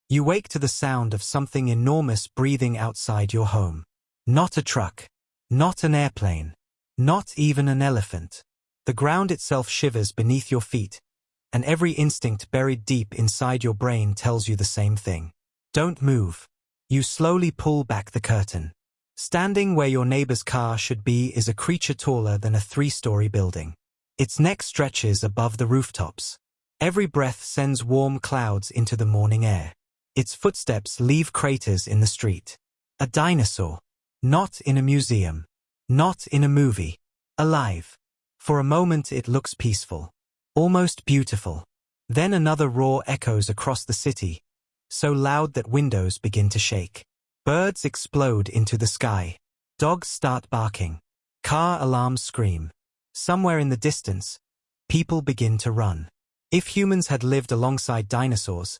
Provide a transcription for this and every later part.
You wake to the sound of something enormous breathing outside your home. Not a truck. Not an airplane. Not even an elephant. The ground itself shivers beneath your feet, and every instinct buried deep inside your brain tells you the same thing. Don't move. You slowly pull back the curtain. Standing where your neighbor's car should be is a creature taller than a 3-story building. Its neck stretches above the rooftops. Every breath sends warm clouds into the morning air. Its footsteps leave craters in the street. A dinosaur. Not in a museum. Not in a movie. Alive. For a moment it looks peaceful. Almost beautiful. Then another roar echoes across the city, so loud that windows begin to shake. Birds explode into the sky. Dogs start barking. Car alarms scream. Somewhere in the distance, people begin to run. If humans had lived alongside dinosaurs,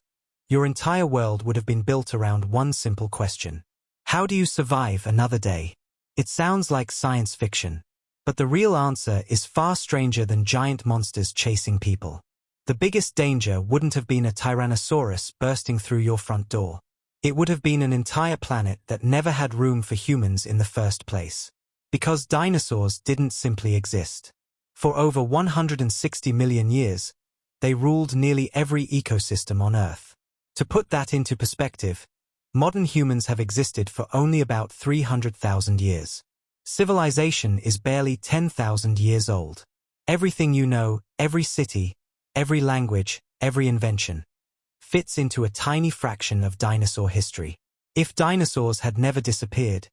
your entire world would have been built around one simple question. How do you survive another day? It sounds like science fiction, but the real answer is far stranger than giant monsters chasing people. The biggest danger wouldn't have been a Tyrannosaurus bursting through your front door. It would have been an entire planet that never had room for humans in the first place. Because dinosaurs didn't simply exist. For over 160 million years, they ruled nearly every ecosystem on Earth. To put that into perspective, modern humans have existed for only about 300,000 years. Civilization is barely 10,000 years old. Everything you know, every city, every language, every invention, fits into a tiny fraction of dinosaur history. If dinosaurs had never disappeared,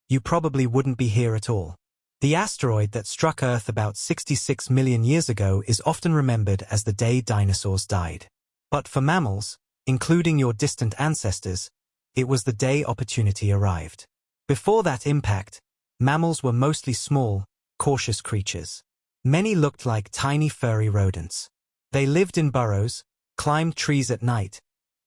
you probably wouldn't be here at all. The asteroid that struck Earth about 66 million years ago is often remembered as the day dinosaurs died. But for mammals, including your distant ancestors, it was the day opportunity arrived. Before that impact, mammals were mostly small, cautious creatures. Many looked like tiny furry rodents. They lived in burrows, climbed trees at night,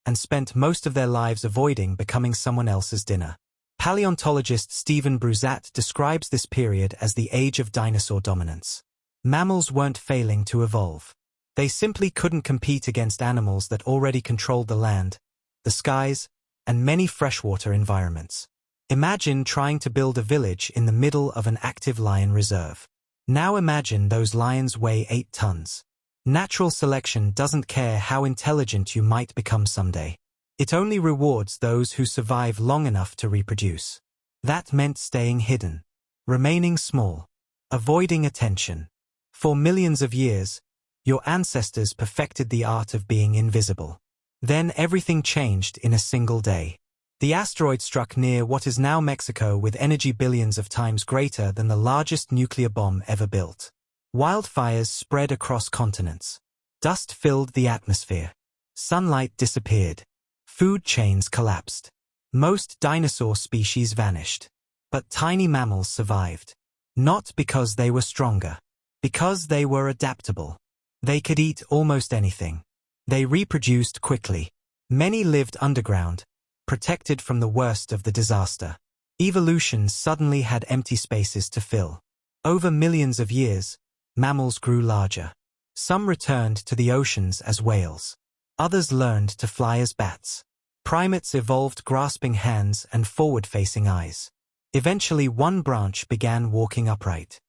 and spent most of their lives avoiding becoming someone else's dinner. Paleontologist Stephen Bruzat describes this period as the age of dinosaur dominance. Mammals weren't failing to evolve. They simply couldn't compete against animals that already controlled the land, the skies, and many freshwater environments. Imagine trying to build a village in the middle of an active lion reserve. Now imagine those lions weigh 8 tons. Natural selection doesn't care how intelligent you might become someday. It only rewards those who survive long enough to reproduce. That meant staying hidden, remaining small, avoiding attention. For millions of years, your ancestors perfected the art of being invisible. Then everything changed in a single day. The asteroid struck near what is now Mexico with energy billions of times greater than the largest nuclear bomb ever built. Wildfires spread across continents. Dust filled the atmosphere. Sunlight disappeared. Food chains collapsed. Most dinosaur species vanished. But tiny mammals survived. Not because they were stronger. Because they were adaptable. They could eat almost anything. They reproduced quickly. Many lived underground, protected from the worst of the disaster. Evolution suddenly had empty spaces to fill. Over millions of years, mammals grew larger. Some returned to the oceans as whales. Others learned to fly as bats. Primates evolved grasping hands and forward-facing eyes. Eventually one branch began walking upright.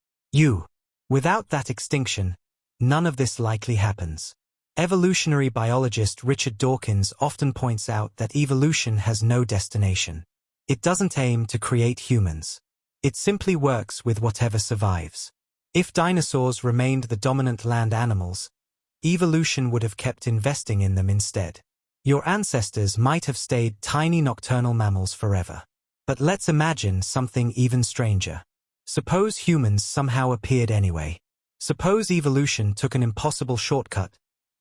Without that extinction, none of this likely happens. Evolutionary biologist Richard Dawkins often points out that evolution has no destination. It doesn't aim to create humans. It simply works with whatever survives. If dinosaurs remained the dominant land animals, evolution would have kept investing in them instead. Your ancestors might have stayed tiny nocturnal mammals forever. But let's imagine something even stranger. Suppose humans somehow appeared anyway. Suppose evolution took an impossible shortcut,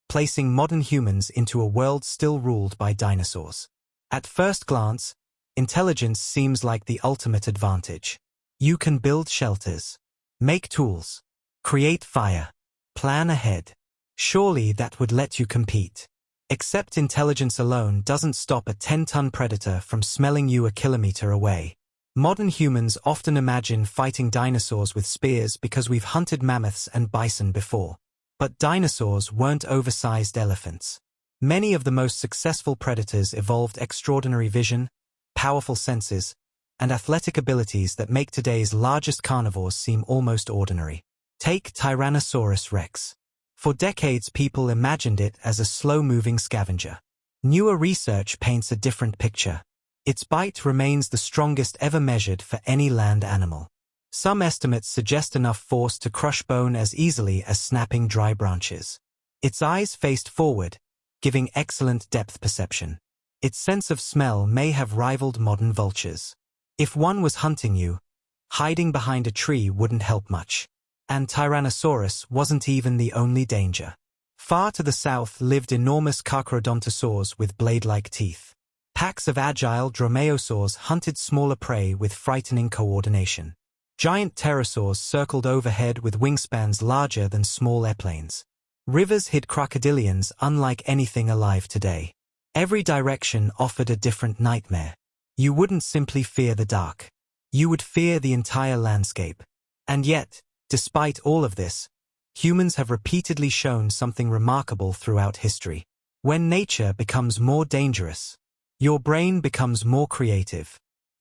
placing modern humans into a world still ruled by dinosaurs. At first glance, intelligence seems like the ultimate advantage. You can build shelters, make tools, create fire, plan ahead. Surely that would let you compete. Except intelligence alone doesn't stop a 10-ton predator from smelling you a kilometer away. Modern humans often imagine fighting dinosaurs with spears because we've hunted mammoths and bison before. But dinosaurs weren't oversized elephants. Many of the most successful predators evolved extraordinary vision, powerful senses, and athletic abilities that make today's largest carnivores seem almost ordinary. Take Tyrannosaurus Rex. For decades, people imagined it as a slow-moving scavenger. Newer research paints a different picture. Its bite remains the strongest ever measured for any land animal. Some estimates suggest enough force to crush bone as easily as snapping dry branches. Its eyes faced forward, giving excellent depth perception. Its sense of smell may have rivaled modern vultures. If one was hunting you, hiding behind a tree wouldn't help much. And Tyrannosaurus wasn't even the only danger. Far to the south lived enormous carcharodontosaurs with blade-like teeth. Packs of agile dromaeosaurs hunted smaller prey with frightening coordination. Giant pterosaurs circled overhead with wingspans larger than small airplanes. Rivers hid crocodilians unlike anything alive today. Every direction offered a different nightmare. You wouldn't simply fear the dark. You would fear the entire landscape. And yet, despite all of this, humans have repeatedly shown something remarkable throughout history. When nature becomes more dangerous, your brain becomes more creative.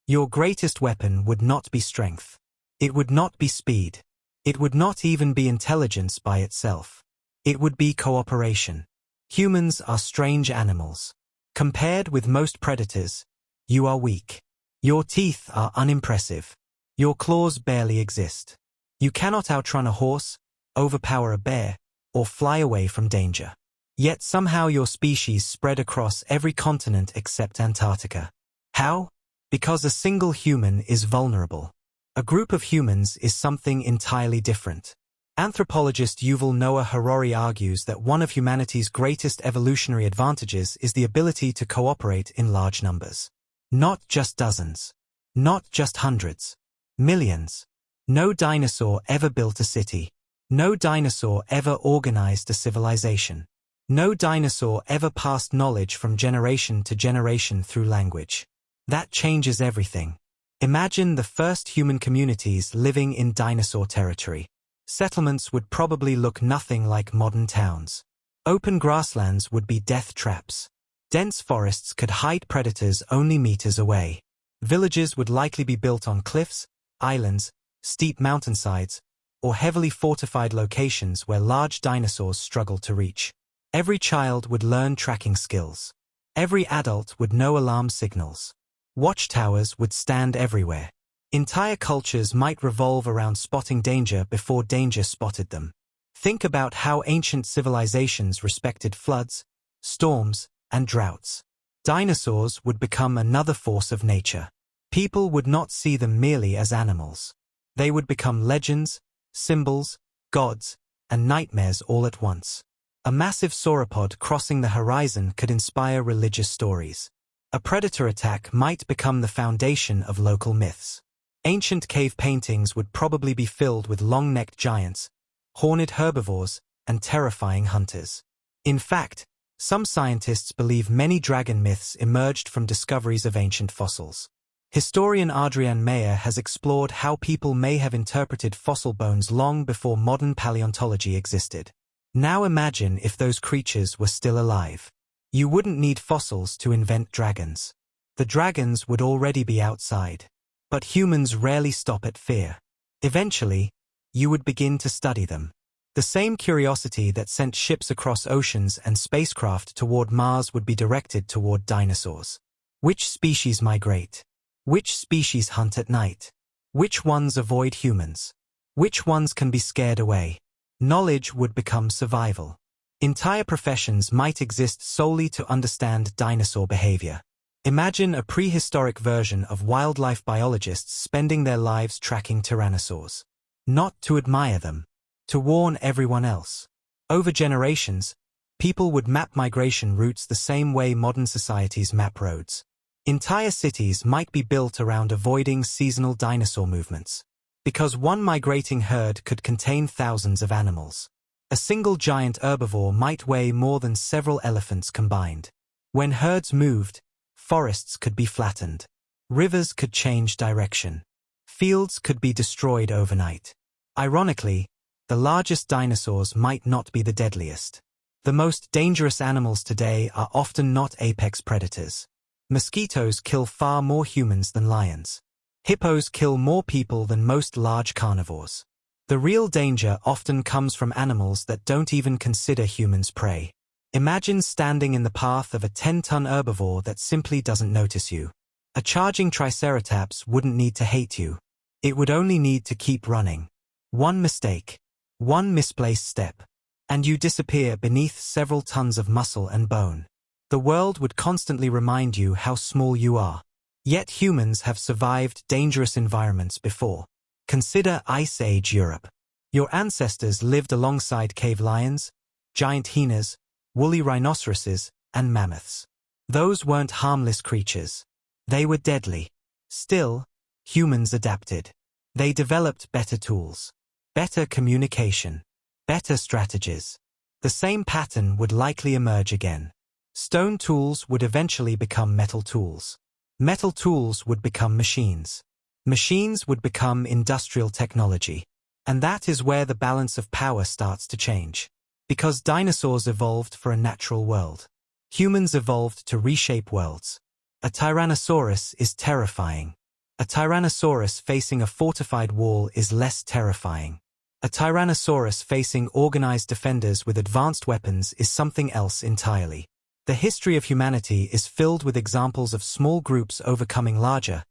Your greatest weapon would not be strength. It would not be speed. It would not even be intelligence by itself. It would be cooperation. Humans are strange animals. Compared with most predators, you are weak. Your teeth are unimpressive. Your claws barely exist. You cannot outrun a horse, overpower a bear, or fly away from danger. Yet somehow your species spread across every continent except Antarctica. How? Because a single human is vulnerable. A group of humans is something entirely different. Anthropologist Yuval Noah Harari argues that one of humanity's greatest evolutionary advantages is the ability to cooperate in large numbers. Not just dozens. Not just hundreds. Millions. No dinosaur ever built a city. No dinosaur ever organized a civilization. No dinosaur ever passed knowledge from generation to generation through language. That changes everything. Imagine the first human communities living in dinosaur territory. Settlements would probably look nothing like modern towns. Open grasslands would be death traps. Dense forests could hide predators only meters away. Villages would likely be built on cliffs, islands, steep mountainsides, or heavily fortified locations where large dinosaurs struggled to reach. Every child would learn tracking skills. Every adult would know alarm signals. Watchtowers would stand everywhere. Entire cultures might revolve around spotting danger before danger spotted them. Think about how ancient civilizations respected floods, storms, and droughts. Dinosaurs would become another force of nature. People would not see them merely as animals. They would become legends, symbols, gods, and nightmares all at once. A massive sauropod crossing the horizon could inspire religious stories. A predator attack might become the foundation of local myths. Ancient cave paintings would probably be filled with long-necked giants, horned herbivores, and terrifying hunters. In fact, some scientists believe many dragon myths emerged from discoveries of ancient fossils. Historian Adrian Mayer has explored how people may have interpreted fossil bones long before modern paleontology existed. Now imagine if those creatures were still alive. You wouldn't need fossils to invent dragons. The dragons would already be outside. But humans rarely stop at fear. Eventually, you would begin to study them. The same curiosity that sent ships across oceans and spacecraft toward Mars would be directed toward dinosaurs. Which species migrate? Which species hunt at night? Which ones avoid humans? Which ones can be scared away? Knowledge would become survival. Entire professions might exist solely to understand dinosaur behavior. Imagine a prehistoric version of wildlife biologists spending their lives tracking tyrannosaurs. Not to admire them, to warn everyone else. Over generations, people would map migration routes the same way modern societies map roads. Entire cities might be built around avoiding seasonal dinosaur movements. Because one migrating herd could contain thousands of animals. A single giant herbivore might weigh more than several elephants combined. When herds moved, forests could be flattened. Rivers could change direction. Fields could be destroyed overnight. Ironically, the largest dinosaurs might not be the deadliest. The most dangerous animals today are often not apex predators. Mosquitoes kill far more humans than lions. Hippos kill more people than most large carnivores. The real danger often comes from animals that don't even consider humans prey. Imagine standing in the path of a 10-ton herbivore that simply doesn't notice you. A charging Triceratops wouldn't need to hate you. It would only need to keep running. One mistake, one misplaced step, and you disappear beneath several tons of muscle and bone. The world would constantly remind you how small you are. Yet humans have survived dangerous environments before. Consider Ice Age Europe. Your ancestors lived alongside cave lions, giant hyenas, woolly rhinoceroses, and mammoths. Those weren't harmless creatures. They were deadly. Still, humans adapted. They developed better tools, better communication, better strategies. The same pattern would likely emerge again. Stone tools would eventually become metal tools. Metal tools would become machines. Machines would become industrial technology. And that is where the balance of power starts to change. Because dinosaurs evolved for a natural world. Humans evolved to reshape worlds. A Tyrannosaurus is terrifying. A Tyrannosaurus facing a fortified wall is less terrifying. A Tyrannosaurus facing organized defenders with advanced weapons is something else entirely. The history of humanity is filled with examples of small groups overcoming larger,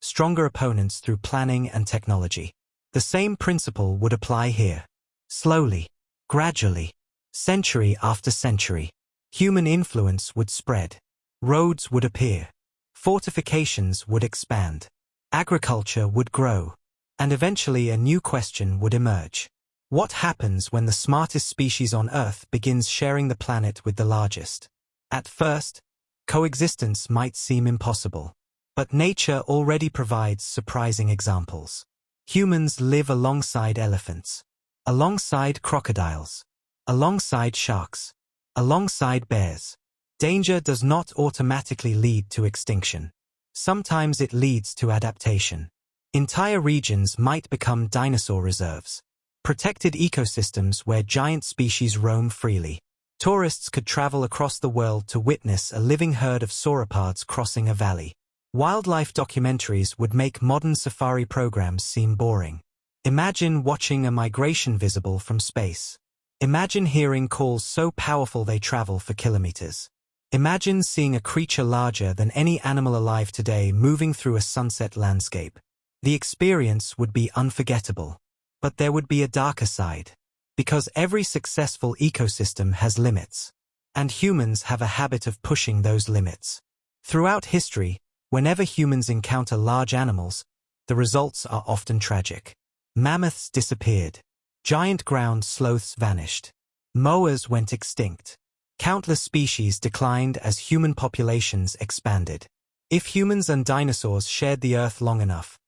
stronger opponents through planning and technology. The same principle would apply here. Slowly, gradually, century after century, human influence would spread. Roads would appear. Fortifications would expand. Agriculture would grow. And eventually a new question would emerge. What happens when the smartest species on Earth begins sharing the planet with the largest? At first, coexistence might seem impossible. But nature already provides surprising examples. Humans live alongside elephants, alongside crocodiles, alongside sharks, alongside bears. Danger does not automatically lead to extinction. Sometimes it leads to adaptation. Entire regions might become dinosaur reserves, protected ecosystems where giant species roam freely. Tourists could travel across the world to witness a living herd of sauropods crossing a valley. Wildlife documentaries would make modern safari programs seem boring. Imagine watching a migration visible from space. Imagine hearing calls so powerful they travel for kilometers. Imagine seeing a creature larger than any animal alive today moving through a sunset landscape. The experience would be unforgettable. But there would be a darker side. Because every successful ecosystem has limits. And humans have a habit of pushing those limits. Throughout history, whenever humans encounter large animals, the results are often tragic. Mammoths disappeared. Giant ground sloths vanished. Moas went extinct. Countless species declined as human populations expanded. If humans and dinosaurs shared the Earth long enough,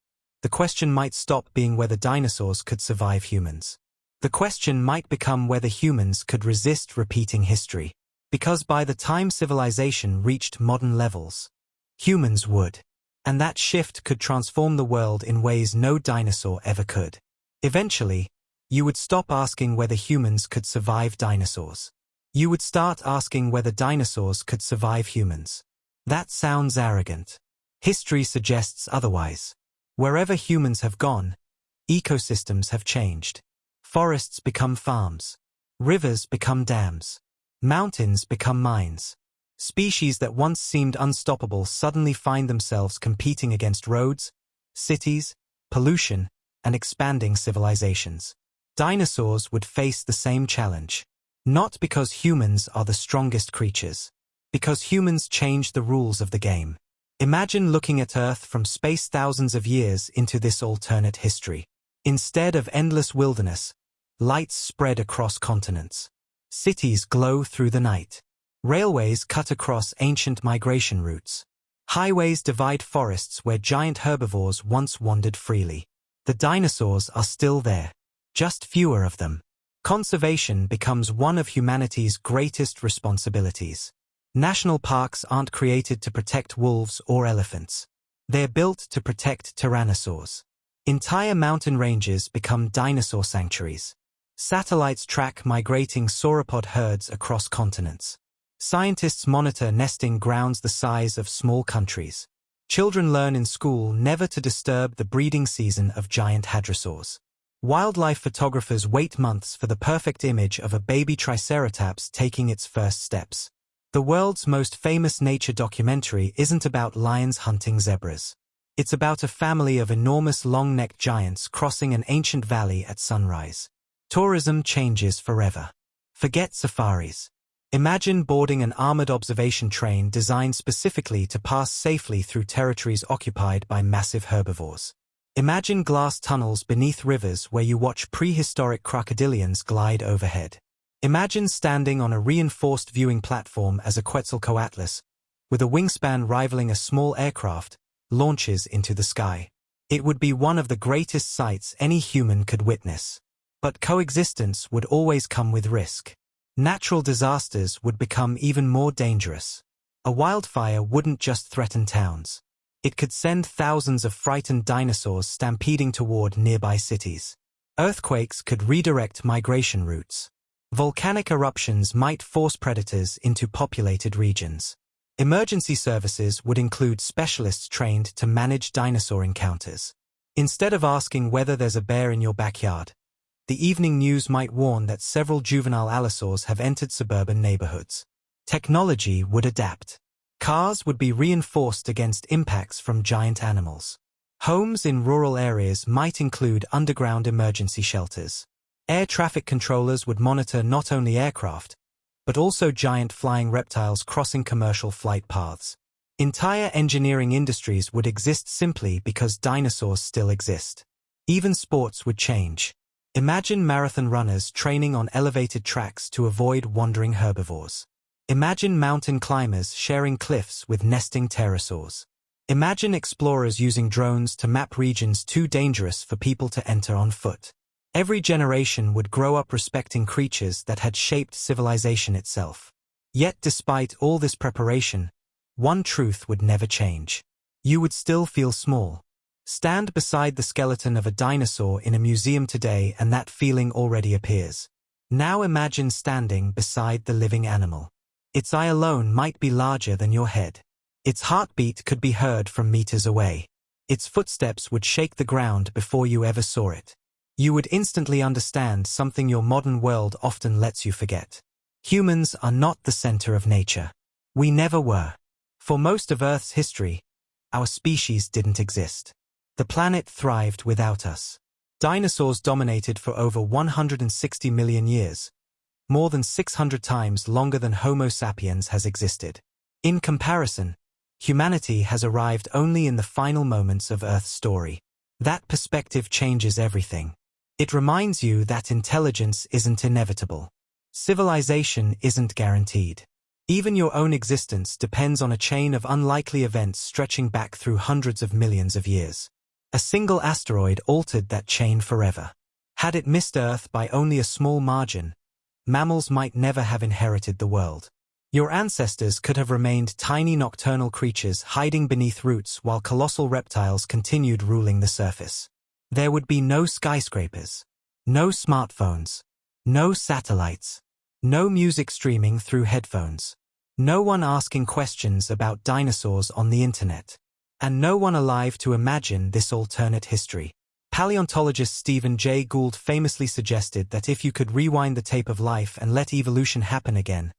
the question might stop being whether dinosaurs could survive humans. The question might become whether humans could resist repeating history. Because by the time civilization reached modern levels, humans would. And that shift could transform the world in ways no dinosaur ever could. Eventually, you would stop asking whether humans could survive dinosaurs. You would start asking whether dinosaurs could survive humans. That sounds arrogant. History suggests otherwise. Wherever humans have gone, ecosystems have changed. Forests become farms. Rivers become dams. Mountains become mines. Species that once seemed unstoppable suddenly find themselves competing against roads, cities, pollution, and expanding civilizations. Dinosaurs would face the same challenge. Not because humans are the strongest creatures. Because humans changed the rules of the game. Imagine looking at Earth from space thousands of years into this alternate history. Instead of endless wilderness, lights spread across continents. Cities glow through the night. Railways cut across ancient migration routes. Highways divide forests where giant herbivores once wandered freely. The dinosaurs are still there. Just fewer of them. Conservation becomes one of humanity's greatest responsibilities. National parks aren't created to protect wolves or elephants. They're built to protect tyrannosaurs. Entire mountain ranges become dinosaur sanctuaries. Satellites track migrating sauropod herds across continents. Scientists monitor nesting grounds the size of small countries. Children learn in school never to disturb the breeding season of giant hadrosaurs. Wildlife photographers wait months for the perfect image of a baby Triceratops taking its first steps. The world's most famous nature documentary isn't about lions hunting zebras. It's about a family of enormous long-necked giants crossing an ancient valley at sunrise. Tourism changes forever. Forget safaris. Imagine boarding an armored observation train designed specifically to pass safely through territories occupied by massive herbivores. Imagine glass tunnels beneath rivers where you watch prehistoric crocodilians glide overhead. Imagine standing on a reinforced viewing platform as a Quetzalcoatlus, with a wingspan rivaling a small aircraft, launches into the sky. It would be one of the greatest sights any human could witness. But coexistence would always come with risk. Natural disasters would become even more dangerous. A wildfire wouldn't just threaten towns. It could send thousands of frightened dinosaurs stampeding toward nearby cities. Earthquakes could redirect migration routes. Volcanic eruptions might force predators into populated regions. Emergency services would include specialists trained to manage dinosaur encounters. Instead of asking whether there's a bear in your backyard, the evening news might warn that several juvenile allosaurs have entered suburban neighborhoods. Technology would adapt. Cars would be reinforced against impacts from giant animals. Homes in rural areas might include underground emergency shelters. Air traffic controllers would monitor not only aircraft, but also giant flying reptiles crossing commercial flight paths. Entire engineering industries would exist simply because dinosaurs still exist. Even sports would change. Imagine marathon runners training on elevated tracks to avoid wandering herbivores. Imagine mountain climbers sharing cliffs with nesting pterosaurs. Imagine explorers using drones to map regions too dangerous for people to enter on foot. Every generation would grow up respecting creatures that had shaped civilization itself. Yet despite all this preparation, one truth would never change. You would still feel small. Stand beside the skeleton of a dinosaur in a museum today and that feeling already appears. Now imagine standing beside the living animal. Its eye alone might be larger than your head. Its heartbeat could be heard from meters away. Its footsteps would shake the ground before you ever saw it. You would instantly understand something your modern world often lets you forget. Humans are not the center of nature. We never were. For most of Earth's history, our species didn't exist. The planet thrived without us. Dinosaurs dominated for over 160 million years, more than 600 times longer than Homo sapiens has existed. In comparison, humanity has arrived only in the final moments of Earth's story. That perspective changes everything. It reminds you that intelligence isn't inevitable. Civilization isn't guaranteed. Even your own existence depends on a chain of unlikely events stretching back through hundreds of millions of years. A single asteroid altered that chain forever. Had it missed Earth by only a small margin, mammals might never have inherited the world. Your ancestors could have remained tiny nocturnal creatures hiding beneath roots while colossal reptiles continued ruling the surface. There would be no skyscrapers, no smartphones, no satellites, no music streaming through headphones, no one asking questions about dinosaurs on the internet, and no one alive to imagine this alternate history. Paleontologist Stephen Jay Gould famously suggested that if you could rewind the tape of life and let evolution happen again,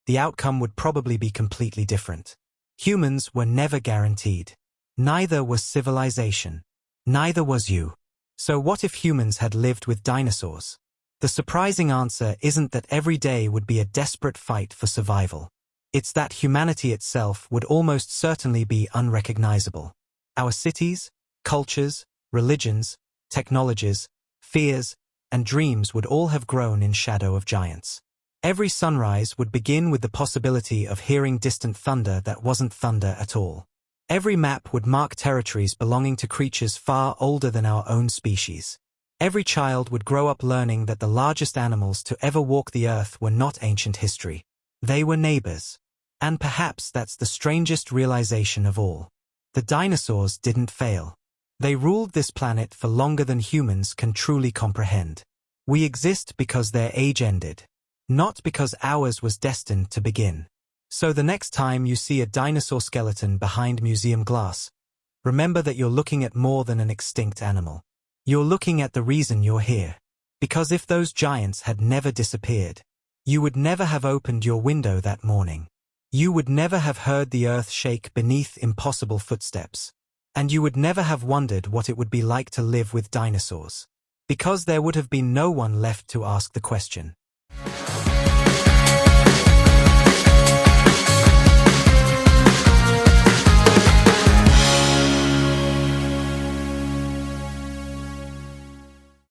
the outcome would probably be completely different. Humans were never guaranteed. Neither was civilization. Neither was you. So what if humans had lived with dinosaurs? The surprising answer isn't that every day would be a desperate fight for survival. It's that humanity itself would almost certainly be unrecognizable. Our cities, cultures, religions, technologies, fears, and dreams would all have grown in shadow of giants. Every sunrise would begin with the possibility of hearing distant thunder that wasn't thunder at all. Every map would mark territories belonging to creatures far older than our own species. Every child would grow up learning that the largest animals to ever walk the earth were not ancient history. They were neighbors. And perhaps that's the strangest realization of all. The dinosaurs didn't fail. They ruled this planet for longer than humans can truly comprehend. We exist because their age ended, not because ours was destined to begin. So the next time you see a dinosaur skeleton behind museum glass, remember that you're looking at more than an extinct animal. You're looking at the reason you're here. Because if those giants had never disappeared, you would never have opened your window that morning. You would never have heard the earth shake beneath impossible footsteps. And you would never have wondered what it would be like to live with dinosaurs. Because there would have been no one left to ask the question.